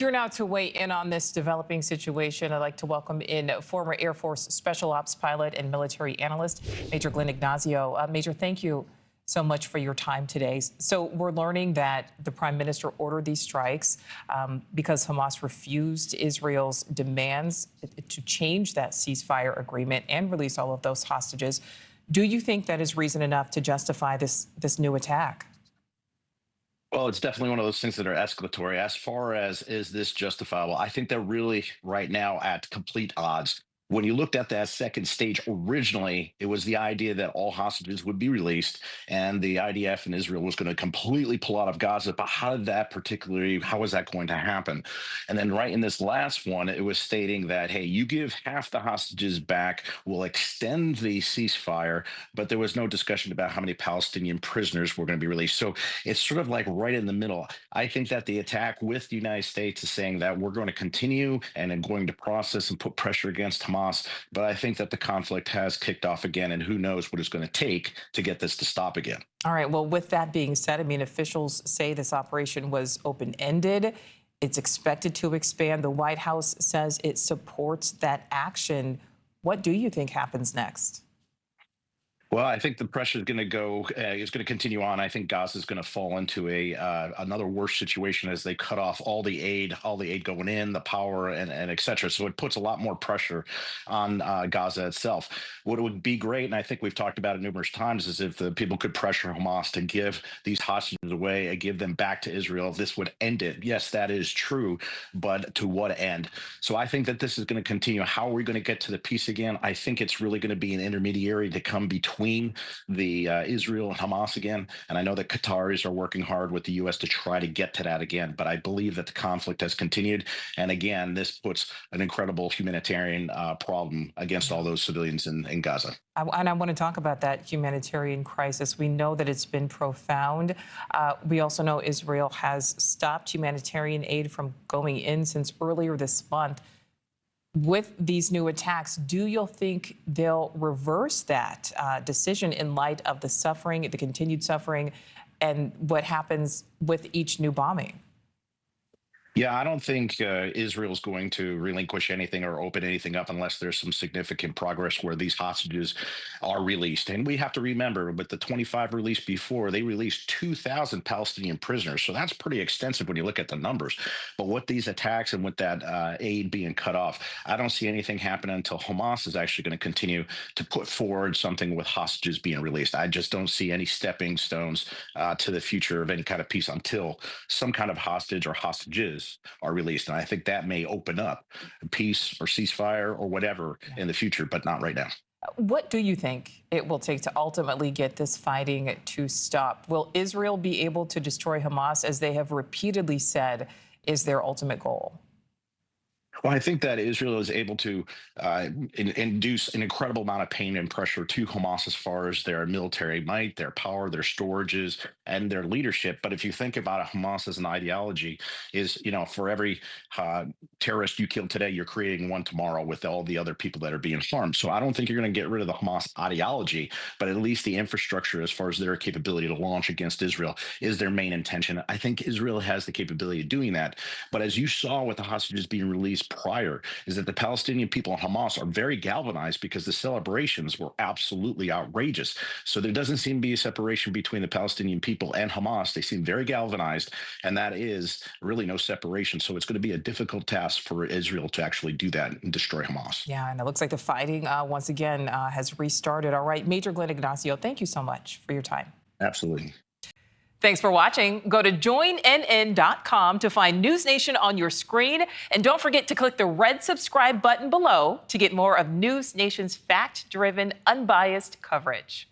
Here now to weigh in on this developing situation, I'd like to welcome in former Air Force Special Ops pilot and military analyst, Major Glenn Ignazio. Major, thank you so much for your time today. So we're learning that the Prime Minister ordered these strikes because Hamas refused Israel's demands to change that ceasefire agreement and release all of those hostages. Do you think that is reason enough to justify this new attack? Well, it's definitely one of those things that are escalatory. As far as is this justifiable, I think they're really right now at complete odds. When you looked at that second stage, originally it was the idea that all hostages would be released and the IDF and Israel was going to completely pull out of Gaza. But how was that going to happen? And then right in this last one, it was stating that, hey, you give half the hostages back, we'll extend the ceasefire, but there was no discussion about how many Palestinian prisoners were going to be released. So it's sort of like right in the middle. I think that the attack with the United States is saying that we're going to continue and are going to process and put pressure against Hamas. But I think that the conflict has kicked off again, and who knows what it's going to take to get this to stop again. All right. Well, with that being said, I mean, officials say this operation was open-ended. It's expected to expand. The White House says it supports that action. What do you think happens next? Well, I think the pressure is going to continue on. I think Gaza is going to fall into a another worse situation as they cut off all the aid going in, the power, and et cetera. So it puts a lot more pressure on Gaza itself. What would be great, and I think we've talked about it numerous times, is if the people could pressure Hamas to give these hostages away and give them back to Israel. This would end it. Yes, that is true, but to what end? So I think that this is going to continue. How are we going to get to the peace again? I think it's really going to be an intermediary to come between the Israel and Hamas again. And I know that Qataris are working hard with the U.S. to try to get to that again. But I believe that the conflict has continued. And again, this puts an incredible humanitarian problem against all those civilians in Gaza. And I want to talk about that humanitarian crisis. We know that it's been profound. We also know Israel has stopped humanitarian aid from going in since earlier this month. With these new attacks, do you think they'll reverse that decision in light of the suffering, the continued suffering, and what happens with each new bombing? Yeah, I don't think Israel's going to relinquish anything or open anything up unless there's some significant progress where these hostages are released. And we have to remember, with the 25 released before, they released 2,000 Palestinian prisoners. So that's pretty extensive when you look at the numbers. But with these attacks and with that aid being cut off, I don't see anything happen until Hamas is actually going to continue to put forward something with hostages being released. I just don't see any stepping stones to the future of any kind of peace until some kind of hostage or hostages are released. And I think that may open up peace or ceasefire or whatever in the future, but not right now. What do you think it will take to ultimately get this fighting to stop? Will Israel be able to destroy Hamas, as they have repeatedly said is their ultimate goal? Well, I think that Israel is able to induce an incredible amount of pain and pressure to Hamas as far as their military might, their power, their storages, and their leadership. But if you think about Hamas as an ideology, for every terrorist you kill today, you're creating one tomorrow with all the other people that are being harmed. So I don't think you're going to get rid of the Hamas ideology, but at least the infrastructure as far as their capability to launch against Israel is their main intention. I think Israel has the capability of doing that. But as you saw with the hostages being released prior, is that the Palestinian people and Hamas are very galvanized because the celebrations were absolutely outrageous. So there doesn't seem to be a separation between the Palestinian people and Hamas. They seem very galvanized, and that is really no separation. So it's going to be a difficult task for Israel to actually do that and destroy Hamas. Yeah, and it looks like the fighting once again has restarted. All right, Major Glenn Ignazio, thank you so much for your time. Absolutely. Thanks for watching. Go to joinnn.com to find NewsNation on your screen. And don't forget to click the red subscribe button below to get more of NewsNation's fact-driven, unbiased coverage.